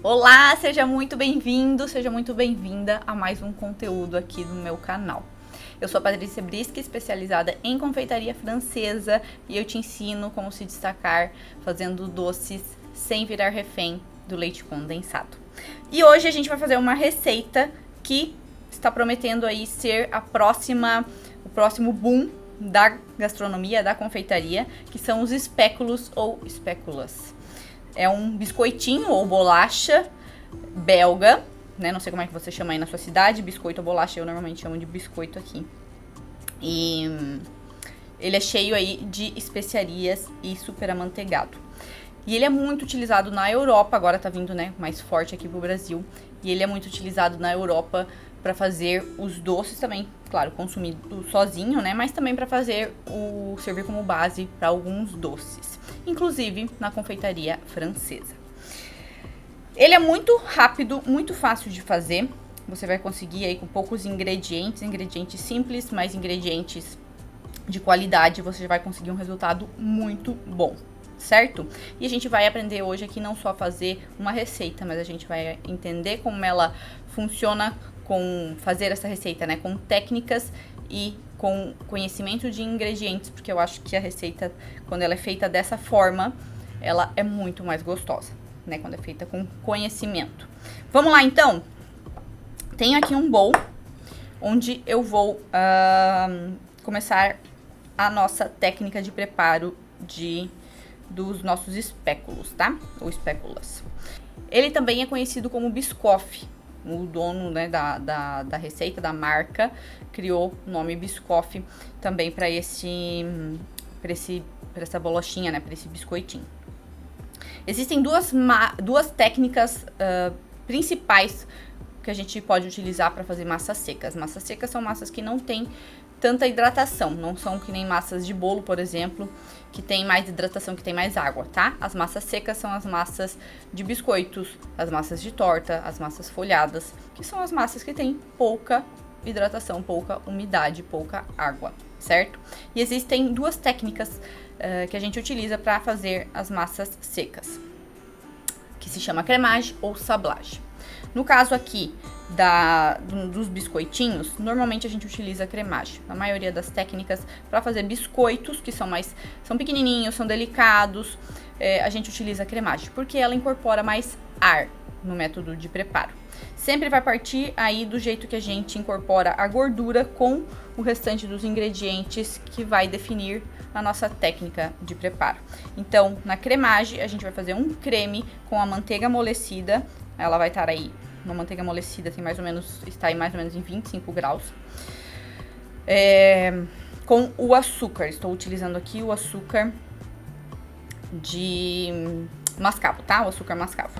Olá, seja muito bem-vindo, seja muito bem-vinda a mais um conteúdo aqui do meu canal. Eu sou a Patrícia Brisky, especializada em confeitaria francesa, e eu te ensino como se destacar fazendo doces sem virar refém do leite condensado. E hoje a gente vai fazer uma receita que está prometendo aí ser o próximo boom da gastronomia, da confeitaria, que são os espéculos ou espéculas. É um biscoitinho ou bolacha belga, né? Não sei como é que você chama aí na sua cidade, biscoito ou bolacha, eu normalmente chamo de biscoito aqui. E ele é cheio aí de especiarias e super amanteigado. E ele é muito utilizado na Europa, agora tá vindo, né, mais forte aqui pro Brasil. E ele é muito utilizado na Europa para fazer os doces também, claro, consumido sozinho, né, mas também para servir como base para alguns doces, inclusive na confeitaria francesa. Ele é muito rápido, muito fácil de fazer. Você vai conseguir aí com poucos ingredientes simples, mas ingredientes de qualidade, você vai conseguir um resultado muito bom, certo? E a gente vai aprender hoje aqui não só a fazer uma receita, mas a gente vai entender como ela funciona com fazer essa receita, né, com técnicas e com conhecimento de ingredientes, porque eu acho que a receita, quando ela é feita dessa forma, ela é muito mais gostosa, né, quando é feita com conhecimento. Vamos lá, então? Tenho aqui um bowl, onde eu vou começar a nossa técnica de preparo dos nossos espéculos, tá? Ou espéculas. Ele também é conhecido como Biscoff. O dono, né, da receita, da marca, criou o nome Biscoff também para essa bolachinha, né, para esse biscoitinho. Existem duas técnicas principais que a gente pode utilizar para fazer massas secas. Massas secas são massas que não têm tanta hidratação, não são que nem massas de bolo, por exemplo, que tem mais hidratação, que tem mais água, tá? As massas secas são as massas de biscoitos, as massas de torta, as massas folhadas, que são as massas que têm pouca hidratação, pouca umidade, pouca água, certo? E existem duas técnicas que a gente utiliza para fazer as massas secas, que se chama cremage ou sablage. No caso aqui dos biscoitinhos, normalmente a gente utiliza cremage. Na maioria das técnicas, para fazer biscoitos, que são pequenininhos, são delicados, a gente utiliza cremage, porque ela incorpora mais ar no método de preparo. Sempre vai partir aí do jeito que a gente incorpora a gordura com o restante dos ingredientes, que vai definir a nossa técnica de preparo. Então, na cremage, a gente vai fazer um creme com a manteiga amolecida. Ela vai estar aí, uma manteiga amolecida, está aí mais ou menos em 25 graus. Com o açúcar, estou utilizando aqui o açúcar de mascavo, tá? O açúcar mascavo.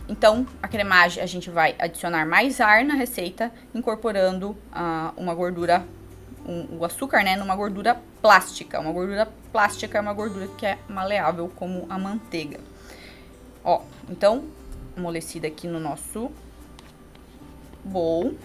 Então, a cremage a gente vai adicionar mais ar na receita, incorporando uma gordura, o açúcar, né, numa gordura plástica. Uma gordura plástica é uma gordura que é maleável como a manteiga. Ó, então, amolecida aqui no nosso bowl.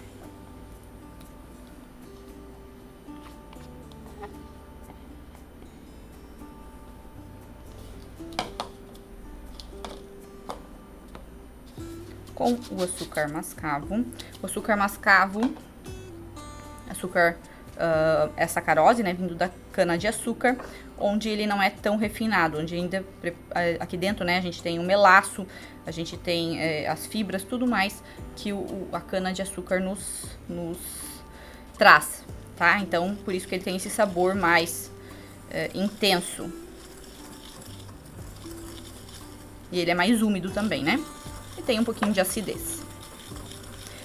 Com o açúcar mascavo. O açúcar mascavo, é sacarose, né, vindo da cana de açúcar, onde ele não é tão refinado, onde ainda aqui dentro, né, a gente tem o melaço, a gente tem as fibras, tudo mais que a cana de açúcar nos traz, tá? Então, por isso que ele tem esse sabor mais intenso. E ele é mais úmido também, né? E tem um pouquinho de acidez.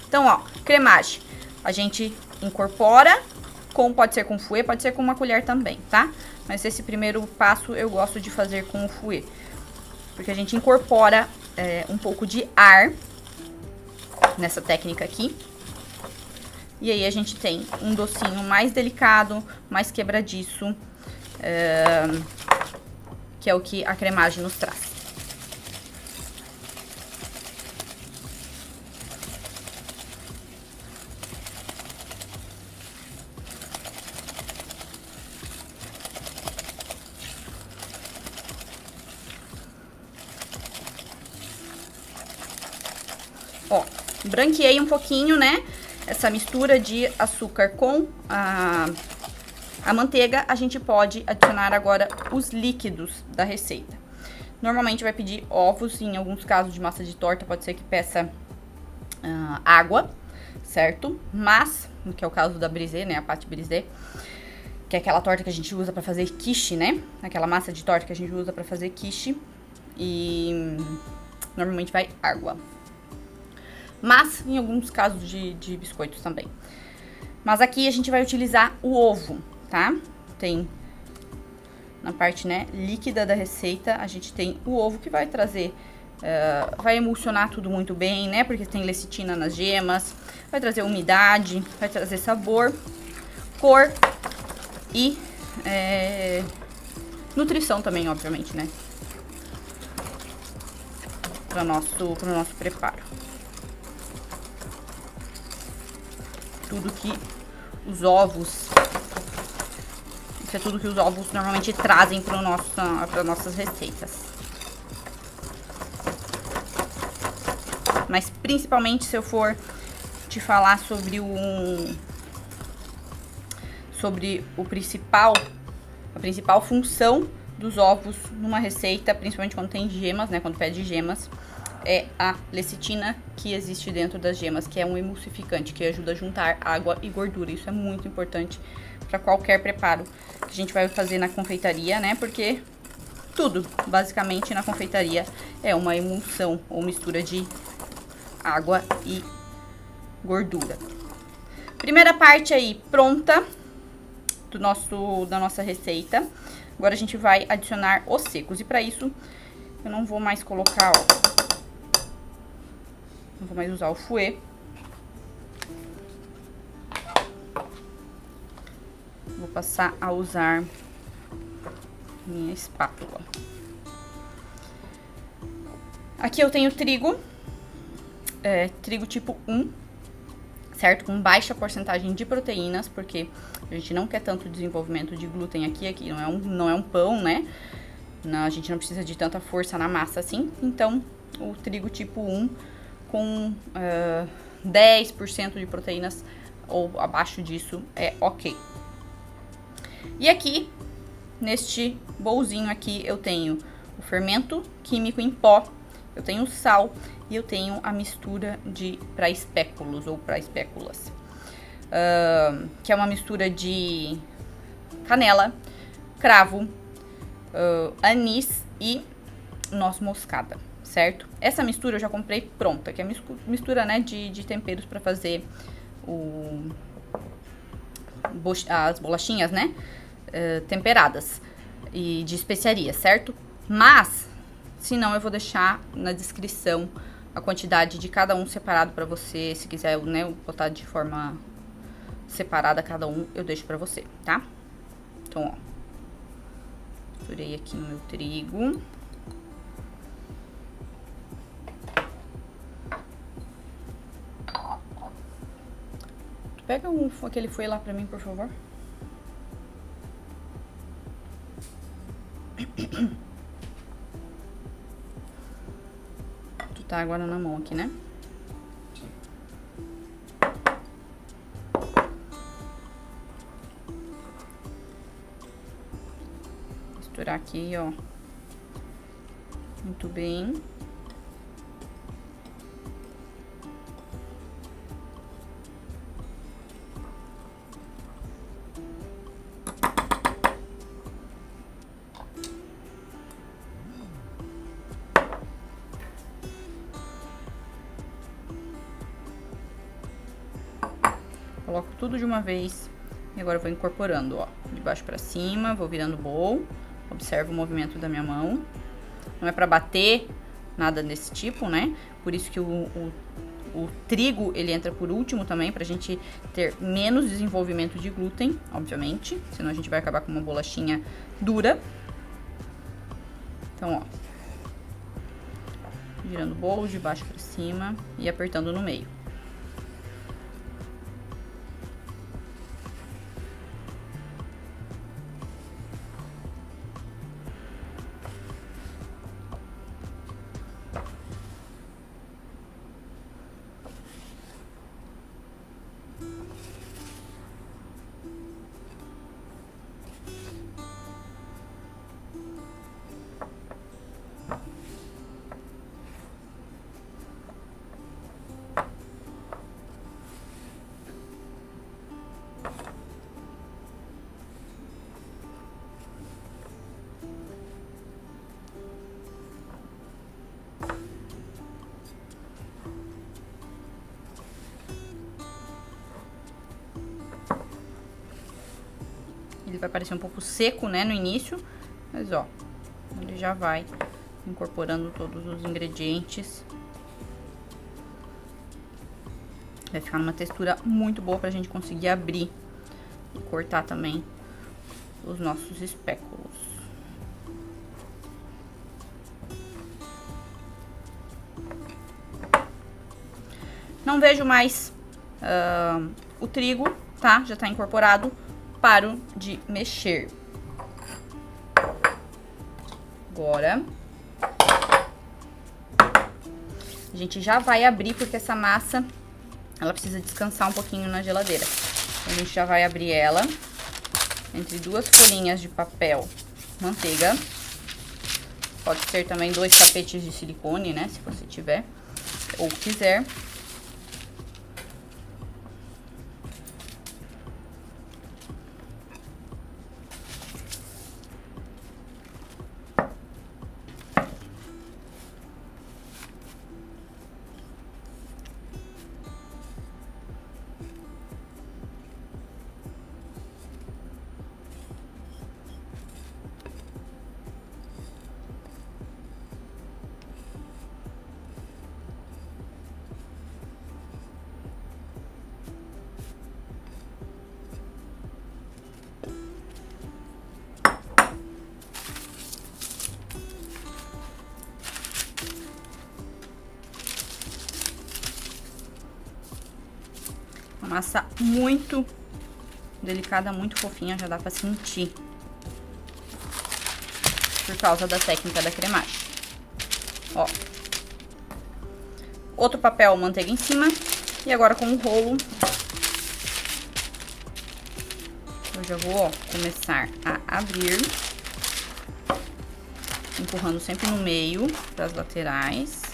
Então, ó, cremage, a gente incorpora, pode ser com fouet, pode ser com uma colher também, tá? Mas esse primeiro passo eu gosto de fazer com o fouet, porque a gente incorpora um pouco de ar nessa técnica aqui. E aí a gente tem um docinho mais delicado, mais quebradiço, que é o que a cremage nos traz. Ó, branqueei um pouquinho, né? Essa mistura de açúcar com a manteiga. A gente pode adicionar agora os líquidos da receita. Normalmente vai pedir ovos, em alguns casos de massa de torta pode ser que peça água, certo? Mas, que é o caso da brisée, né? A pâte brisée, que é aquela torta que a gente usa pra fazer quiche, né? Aquela massa de torta que a gente usa pra fazer quiche. E normalmente vai água. Mas, em alguns casos de biscoitos também. Mas aqui a gente vai utilizar o ovo, tá? Tem na parte, né, líquida da receita, a gente tem o ovo que vai trazer, vai emulsionar tudo muito bem, né? Porque tem lecitina nas gemas, vai trazer umidade, vai trazer sabor, cor e nutrição também, obviamente, né? Para pro nosso preparo. Tudo que os ovos... Isso é tudo que os ovos normalmente trazem para nossas receitas. Mas principalmente se eu for te falar sobre a principal função dos ovos numa receita, principalmente quando tem gemas, né? Quando pede gemas, é a lecitina que existe dentro das gemas, que é um emulsificante, que ajuda a juntar água e gordura. Isso é muito importante para qualquer preparo que a gente vai fazer na confeitaria, né? Porque tudo, basicamente, na confeitaria é uma emulsão ou mistura de água e gordura. Primeira parte aí pronta da nossa receita. Agora a gente vai adicionar os secos. E para isso, eu não vou mais colocar, ó, não vou mais usar o fouet. Vou passar a usar minha espátula. Aqui eu tenho trigo, trigo tipo 1, certo? Com baixa porcentagem de proteínas, porque a gente não quer tanto desenvolvimento de glúten aqui não é um pão, né? Não, a gente não precisa de tanta força na massa assim. Então, o trigo tipo 1 com 10% de proteínas ou abaixo disso é ok. E aqui, neste bolzinho aqui, eu tenho o fermento químico em pó, eu tenho sal e eu tenho a mistura para espéculos ou para espéculas, que é uma mistura de canela, cravo, anis e noz moscada, certo? Essa mistura eu já comprei pronta, que é mistura, né, de temperos para fazer as bolachinhas, né, temperadas e de especiarias, certo? Mas, se não, eu vou deixar na descrição a quantidade de cada um separado para você, se quiser, né, botar de forma separada cada um, eu deixo para você, tá? Então, ó, misturei aqui no meu trigo. Pega aquele fouet lá pra mim, por favor. Tu tá agora na mão aqui, né? Misturar aqui, ó. Muito bem. Coloco tudo de uma vez e agora eu vou incorporando, ó, de baixo pra cima, vou virando bowl. Observa o movimento da minha mão. Não é pra bater, nada desse tipo, né? Por isso que o trigo, ele entra por último também, pra gente ter menos desenvolvimento de glúten, obviamente. Senão a gente vai acabar com uma bolachinha dura. Então, ó. Virando bowl de baixo pra cima e apertando no meio. Ele vai parecer um pouco seco, né, no início. Mas, ó, ele já vai incorporando todos os ingredientes. Vai ficar numa textura muito boa pra gente conseguir abrir e cortar também os nossos espéculos. Não vejo mais o trigo, tá? Já tá incorporado. Paro de mexer. Agora, a gente já vai abrir, porque essa massa, ela precisa descansar um pouquinho na geladeira. Então, a gente já vai abrir ela entre 2 folhinhas de papel manteiga. Pode ser também 2 tapetes de silicone, né? Se você tiver ou quiser. Uma massa muito delicada, muito fofinha, já dá pra sentir. Por causa da técnica da cremagem. Ó. Outro papel manteiga em cima. E agora com o rolo, eu já vou, ó, começar a abrir. Empurrando sempre no meio, das laterais.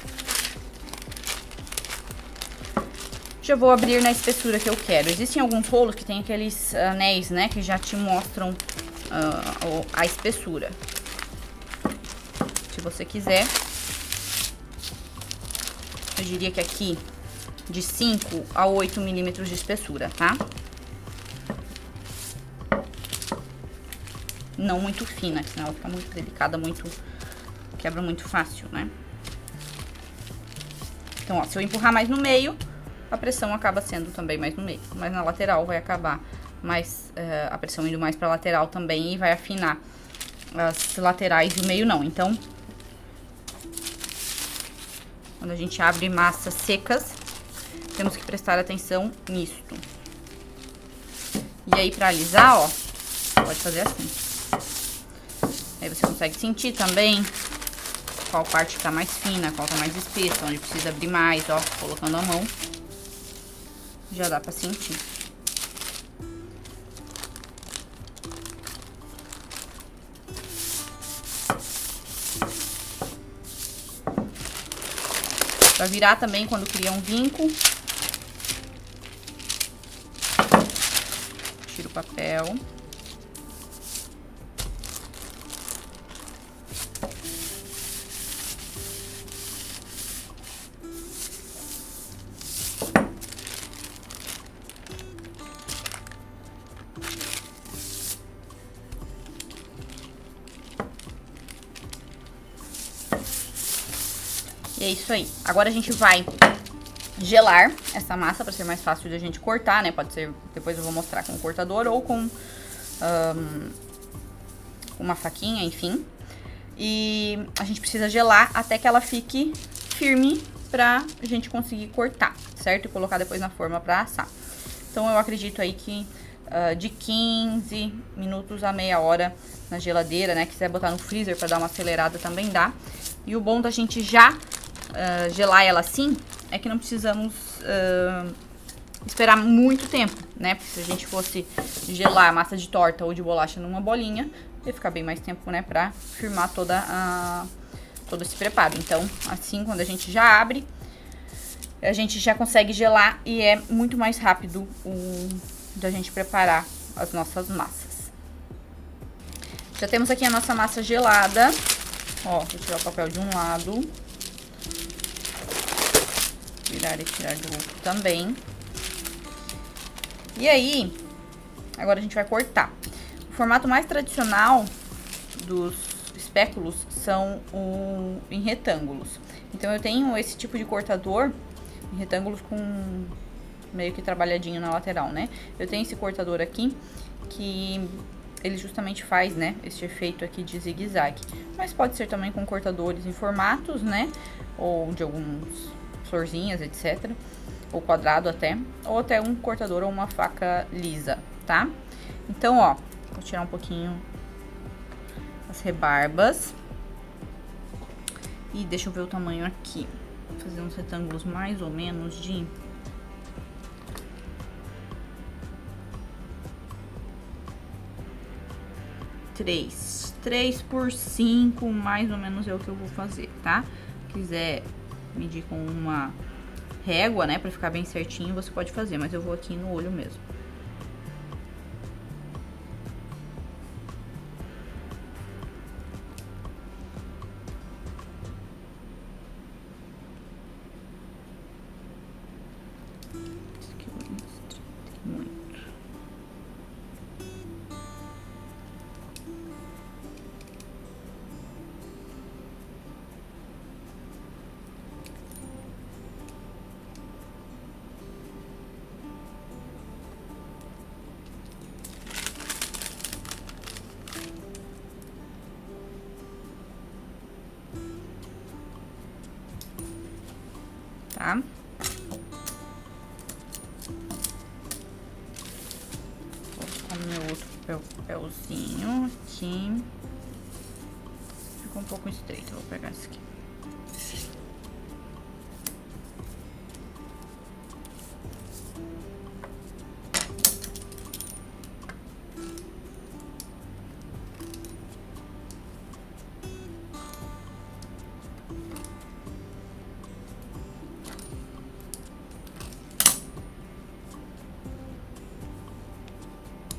Já vou abrir na espessura que eu quero. Existem alguns rolos que tem aqueles anéis, né, que já te mostram a espessura. Se você quiser, eu diria que aqui de 5 a 8 milímetros de espessura, tá? Não muito fina, senão ela fica muito delicada, quebra muito fácil, né? Então, ó, se eu empurrar mais no meio, a pressão acaba sendo também mais no meio. Mas na lateral vai acabar mais, a pressão indo mais pra lateral também e vai afinar as laterais e o meio não. Então, quando a gente abre massas secas, temos que prestar atenção nisto. E aí, pra alisar, ó, pode fazer assim. Aí você consegue sentir também qual parte tá mais fina, qual tá mais espessa, onde precisa abrir mais, ó, colocando a mão. Já dá pra sentir. Pra virar também quando cria um vinco. Tira o papel. E é isso aí. Agora a gente vai gelar essa massa para ser mais fácil de a gente cortar, né? Pode ser, depois eu vou mostrar com o cortador ou com uma faquinha, enfim. E a gente precisa gelar até que ela fique firme pra gente conseguir cortar, certo? E colocar depois na forma pra assar. Então eu acredito aí que de 15 minutos a meia hora na geladeira, né? Quiser botar no freezer pra dar uma acelerada também dá. E o bom da gente já gelar ela assim é que não precisamos esperar muito tempo, né? Porque se a gente fosse gelar massa de torta ou de bolacha numa bolinha, ia ficar bem mais tempo, né? Pra firmar todo esse preparo. Então, assim, quando a gente já abre, a gente já consegue gelar e é muito mais rápido da gente preparar as nossas massas. Já temos aqui a nossa massa gelada. Ó, vou tirar o papel de um lado. Virar e tirar do outro também. E aí, agora a gente vai cortar. O formato mais tradicional dos espéculos são em retângulos. Então eu tenho esse tipo de cortador em retângulos com meio que trabalhadinho na lateral, né? Eu tenho esse cortador aqui que ele justamente faz, né, esse efeito aqui de zigue-zague. Mas pode ser também com cortadores em formatos, né? Ou de alguns florzinhas, etc. Ou quadrado até. Ou até um cortador ou uma faca lisa, tá? Então, ó, vou tirar um pouquinho as rebarbas. E deixa eu ver o tamanho aqui. Vou fazer uns retângulos mais ou menos de... três por 5, mais ou menos é o que eu vou fazer, tá? Se quiser medir com uma régua, né, pra ficar bem certinho, você pode fazer, mas eu vou aqui no olho mesmo. Tá? Vou colocar meu outro papelzinho aqui. Ficou um pouco estreito, vou pegar esse aqui.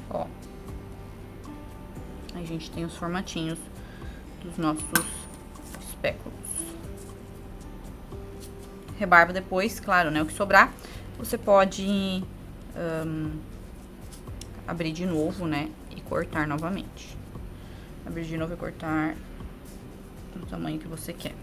Ó, aí a gente tem os formatinhos dos nossos espéculos. Rebarba depois, claro, né? O que sobrar, você pode abrir de novo, né? E cortar novamente. Abrir de novo e cortar do tamanho que você quer.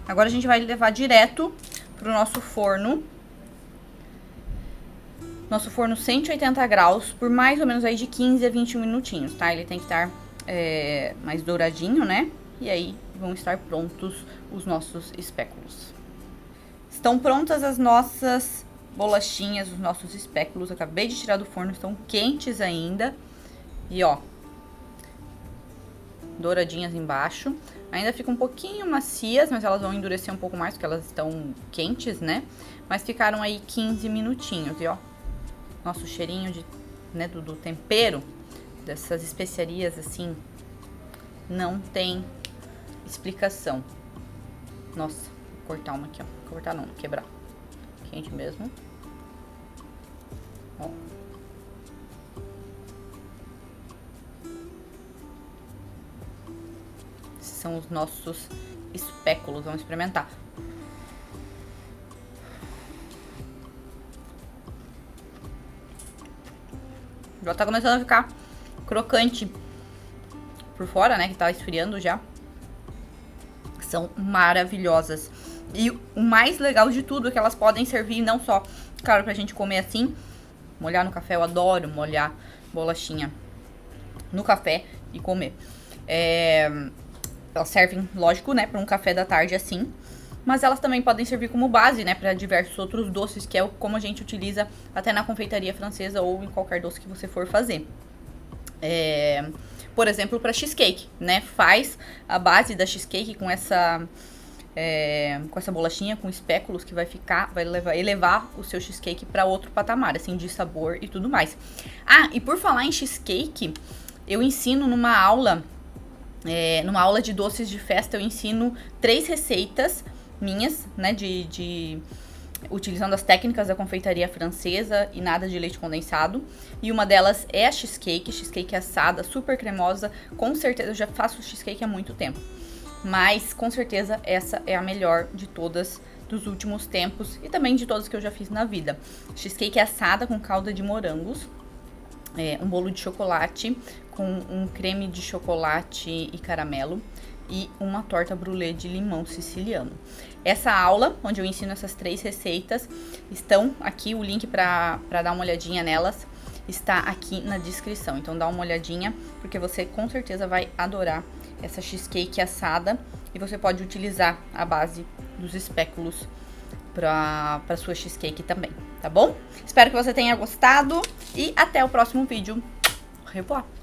Agora a gente vai levar direto pro nosso forno. Nosso forno 180 graus, por mais ou menos aí de 15 a 20 minutinhos, tá? Ele tem que estar mais douradinho, né? E aí vão estar prontos os nossos espéculos. Estão prontas as nossas bolachinhas, os nossos espéculos. Acabei de tirar do forno, estão quentes ainda. E ó, douradinhas embaixo. Ainda ficam um pouquinho macias, mas elas vão endurecer um pouco mais, porque elas estão quentes, né? Mas ficaram aí 15 minutinhos, e ó, nosso cheirinho de, né, do tempero, dessas especiarias, assim, não tem explicação. Nossa, vou cortar uma aqui, ó. Cortar não, quebrar. Quente mesmo. Ó. Esses são os nossos espéculos, vamos experimentar. Já tá começando a ficar crocante por fora, né, que tá esfriando já. São maravilhosas. E o mais legal de tudo é que elas podem servir não só, claro, pra gente comer assim, molhar no café. Eu adoro molhar bolachinha no café e comer. Elas servem, lógico, né, pra um café da tarde assim. Mas elas também podem servir como base, né, para diversos outros doces, que é como a gente utiliza até na confeitaria francesa ou em qualquer doce que você for fazer. Por exemplo, para cheesecake, né, faz a base da cheesecake com essa bolachinha, com espéculos, que vai elevar o seu cheesecake para outro patamar, assim, de sabor e tudo mais. Ah, e por falar em cheesecake, eu ensino numa aula de doces de festa, eu ensino 3 receitas minhas, né, utilizando as técnicas da confeitaria francesa e nada de leite condensado. E uma delas é a cheesecake assada, super cremosa. Com certeza, eu já faço cheesecake há muito tempo, mas com certeza essa é a melhor de todas dos últimos tempos e também de todas que eu já fiz na vida. Cheesecake assada com calda de morangos, um bolo de chocolate com um creme de chocolate e caramelo e uma torta brulê de limão siciliano. Essa aula, onde eu ensino essas 3 receitas, estão aqui, o link para dar uma olhadinha nelas está aqui na descrição. Então dá uma olhadinha, porque você com certeza vai adorar essa cheesecake assada e você pode utilizar a base dos espéculos para sua cheesecake também, tá bom? Espero que você tenha gostado e até o próximo vídeo. Au revoir!